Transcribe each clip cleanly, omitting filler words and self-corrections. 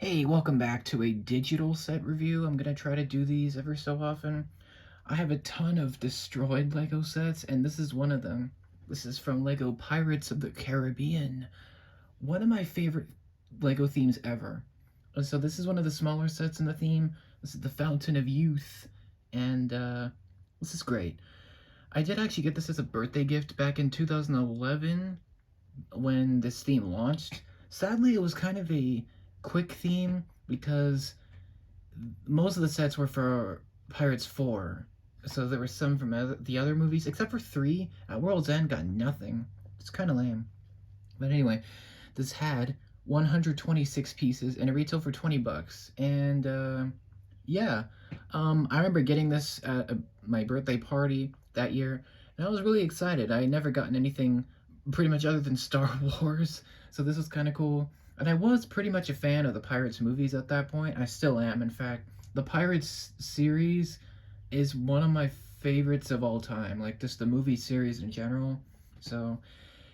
Hey, welcome back to a digital set review. I'm gonna try to do these ever so often. I have a ton of destroyed Lego sets, and this is one of them. This is from Lego Pirates of the Caribbean. One of my favorite Lego themes ever. So this is one of the smaller sets in the theme. This is the Fountain of Youth, and this is great. I did actually get this as a birthday gift back in 2011 when this theme launched. Sadly, it was kind of a quick theme because most of the sets were for Pirates 4. So there were some from the other movies, except for 3. At World's End got nothing. It's kind of lame. But anyway, this had 126 pieces and it retailed for 20 bucks. And yeah, I remember getting this at my birthday party that year, and I was really excited. I had never gotten anything pretty much other than Star Wars, so this was kind of cool. And I was pretty much a fan of the Pirates movies at that point. I still am, in fact. The Pirates series is one of my favorites of all time, like just the movie series in general. So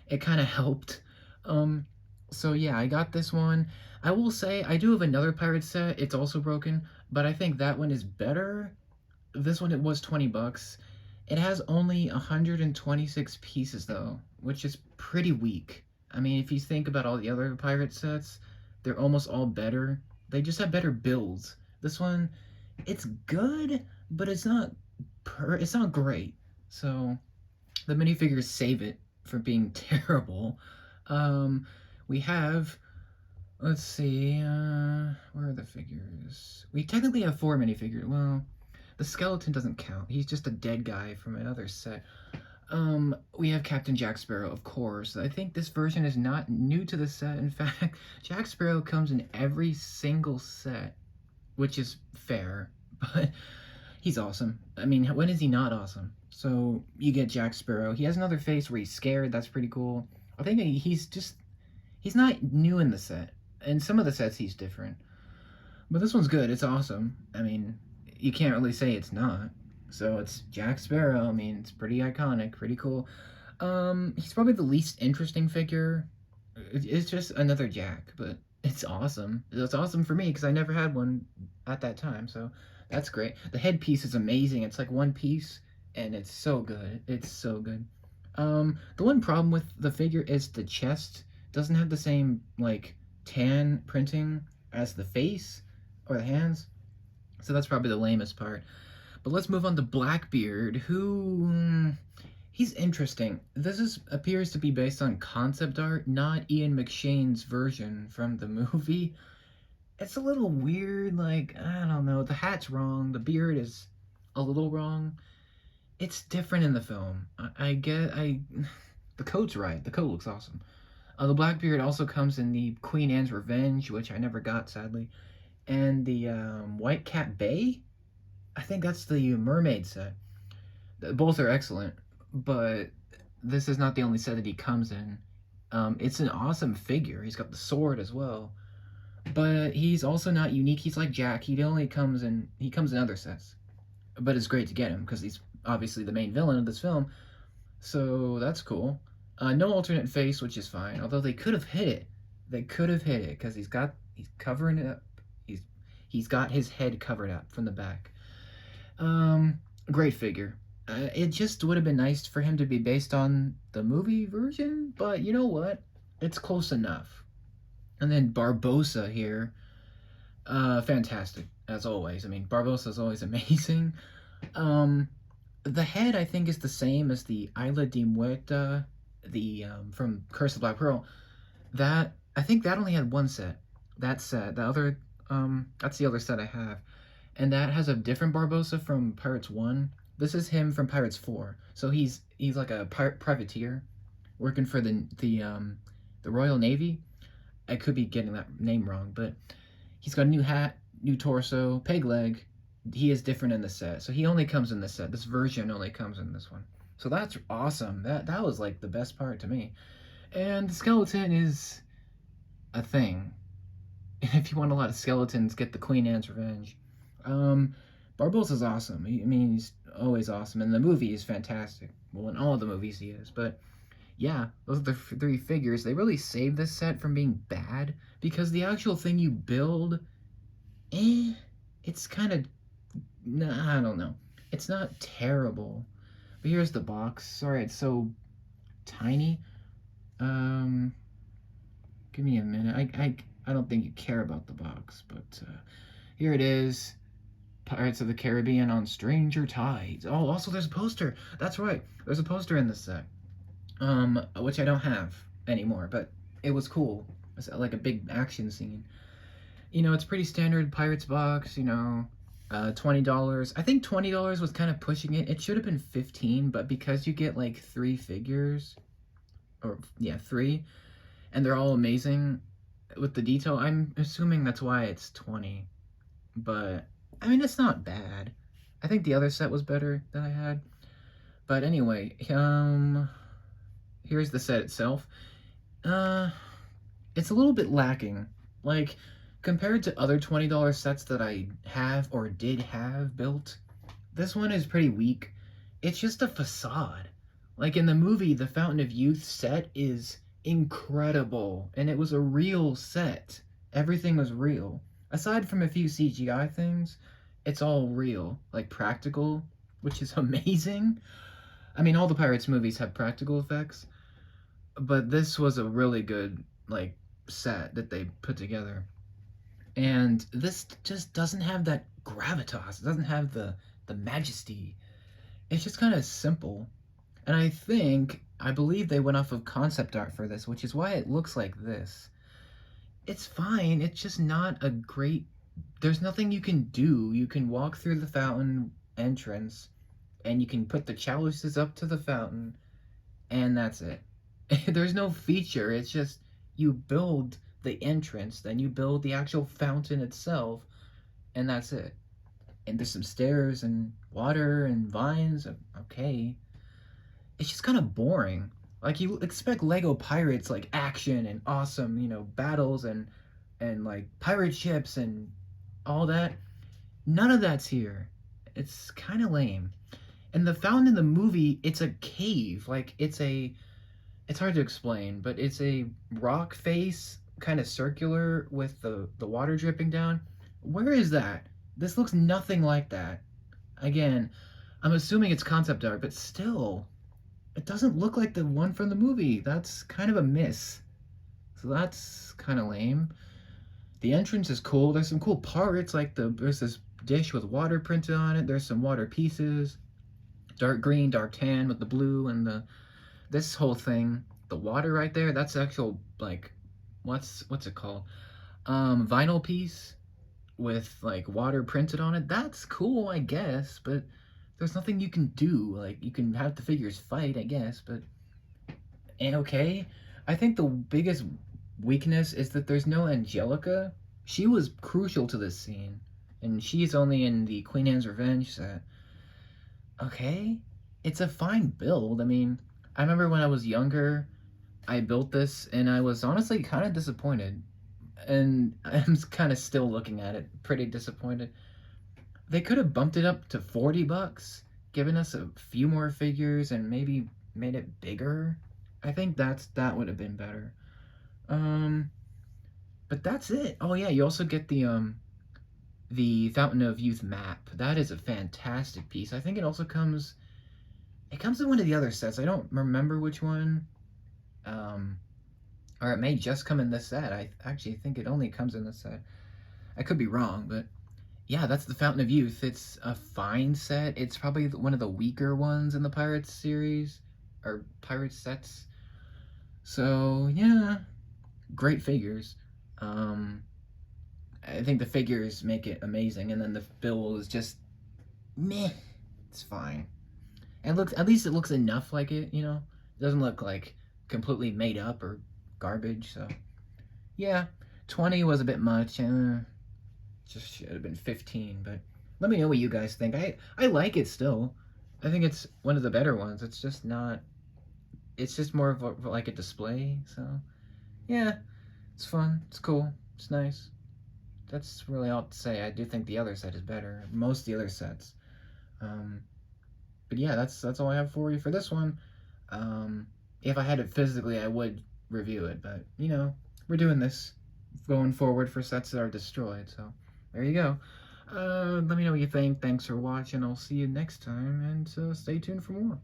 it kind of helped. Um, so yeah, I got this one. I will say I do have another pirate set. It's also broken, but I think that one is better. This one it was 20 bucks. It has only 126 pieces though, which is pretty weak. I mean, if you think about all the other pirate sets, they're almost all better. They just have better builds. This one, it's good, but it's not great. So the minifigures save it for being terrible. Um, we have, let's see, where are the figures? We technically have 4 minifigures. Well, the skeleton doesn't count. He's just a dead guy from another set. We have Captain Jack Sparrow, of course. I think this version is not new to the set. In fact, Jack Sparrow comes in every single set, which is fair, but he's awesome. I mean, when is he not awesome? So you get Jack Sparrow. He has another face where he's scared. That's pretty cool. I think he's not new in the set. In some of the sets he's different. But this one's good. It's awesome. I mean, you can't really say it's not. So it's Jack Sparrow. I mean, it's pretty iconic, pretty cool. He's probably the least interesting figure. It's just another Jack, but it's awesome. It's awesome for me because I never had one at that time, so that's great. The headpiece is amazing. It's like one piece, and it's so good. It's so good. The one problem with the figure is the chest doesn't have the same like tan printing as the face or the hands, so that's probably the lamest part. But let's move on to Blackbeard, who he's interesting. Appears to be based on concept art, not Ian McShane's version from the movie. It's a little weird, like, I don't know, the hat's wrong, the beard is a little wrong. It's different in the film. The coat's right. The coat looks awesome. The Blackbeard also comes in the Queen Anne's Revenge, which I never got, sadly, and the White Cat Bay. I think that's the mermaid set. Both are excellent, but this is not the only set that he comes in. It's an awesome figure. He's got the sword as well, but he's also not unique. He's like Jack. He comes in other sets, but it's great to get him because he's obviously the main villain of this film. So that's cool. No alternate face, which is fine. Although they could have hit it. They could have hit it because he's covering it up. He's got his head covered up from the back. Great figure. It just would have been nice for him to be based on the movie version, but you know what? It's close enough. And then Barbossa here, fantastic as always. I mean, Barbossa is always amazing. The head I think is the same as the Isla de Muerta, the from Curse of Black Pearl. That I think that only had one set. That set, the other, that's the other set I have. And that has a different Barbossa from Pirates 1. This is him from Pirates 4. So he's like a privateer working for the Royal Navy. I could be getting that name wrong, but he's got a new hat, new torso, peg leg. He is different in the set. So he only comes in this set. This version only comes in this one. So that's awesome. That was like the best part to me. And the skeleton is a thing. If you want a lot of skeletons, get the Queen Anne's Revenge. Barbossa's awesome. I mean, he's always awesome. And the movie is fantastic. Well, in all the movies he is. But yeah, those are the three figures. They really saved this set from being bad because the actual thing you build, eh, it's kind of, nah, I don't know. It's not terrible. But here's the box. Sorry, it's so tiny. Um, Give me a minute. I don't think you care about the box, but here it is. Pirates of the Caribbean on Stranger Tides. Oh, also there's a poster. That's right. There's a poster in this set. Which I don't have anymore, but it was cool. It's like a big action scene. You know, it's pretty standard Pirates box, you know. $20. I think $20 was kind of pushing it. It should have been 15, but because you get like 3 figures, or yeah, 3, and they're all amazing with the detail, I'm assuming that's why it's 20. But I mean, it's not bad. I think the other set was better that I had. But anyway, here's the set itself. Uh, it's a little bit lacking. Like, compared to other $20 sets that I have or did have built, this one is pretty weak. It's just a facade. Like in the movie, the Fountain of Youth set is incredible, and it was a real set. Everything was real. Aside from a few CGI things, it's all real, like practical, which is amazing. I mean, all the Pirates movies have practical effects, but this was a really good, like, set that they put together. And this just doesn't have that gravitas. It doesn't have the majesty. It's just kind of simple. And I believe they went off of concept art for this, which is why it looks like this. It's fine. It's just not a great. There's nothing you can do. You can walk through the fountain entrance, and you can put the chalices up to the fountain, and that's it. There's no feature. It's just you build the entrance, then you build the actual fountain itself, and that's it. And there's some stairs and water and vines. Okay. It's just kind of boring. Like you expect Lego Pirates like action and awesome, you know, battles and like pirate ships and all that. None of that's here. It's kind of lame. And the fountain in the movie, it's a cave. Like it's hard to explain, but it's a rock face, kind of circular with the water dripping down. Where is that? This looks nothing like that. Again, I'm assuming it's concept art, but still, it doesn't look like the one from the movie. That's kind of a miss. So that's kind of lame. The entrance is cool. There's some cool parts, like there's this dish with water printed on it. There's some water pieces, dark green, dark tan with the blue, and this whole thing. The water right there. That's actual like, what's it called? Vinyl piece with like water printed on it. That's cool, I guess, but there's nothing you can do. Like you can have the figures fight, I guess, but and okay. I think the biggest weakness is that there's no Angelica. She was crucial to this scene, and she's only in the Queen Anne's Revenge set. Okay, it's a fine build. I mean, I remember when I was younger, I built this, and I was honestly kind of disappointed. And I'm kind of still looking at it, pretty disappointed. They could have bumped it up to $40, given us a few more figures, and maybe made it bigger. I think that would have been better. Um, but that's it. Oh yeah, you also get the Fountain of Youth map. That is a fantastic piece. I think it also comes. It comes in one of the other sets. I don't remember which one. Or it may just come in this set. I actually think it only comes in this set. I could be wrong, but yeah, that's the Fountain of Youth. It's a fine set. It's probably one of the weaker ones in the Pirates series, or Pirates sets. So, yeah, great figures. I think the figures make it amazing, and then the build is just meh. It's fine. And at least it looks enough like it, you know? It doesn't look like completely made up or garbage, so yeah, 20 was a bit much. Just should have been 15, but let me know what you guys think. I like it still. I think it's one of the better ones. It's just not. It's just more of like a display. So yeah, it's fun. It's cool. It's nice. That's really all to say. I do think the other set is better. Most of the other sets. But yeah, that's all I have for you for this one. If I had it physically, I would review it, but, you know, we're doing this going forward for sets that are destroyed, so there you go. Let me know what you think. Thanks for watching. I'll see you next time, and stay tuned for more.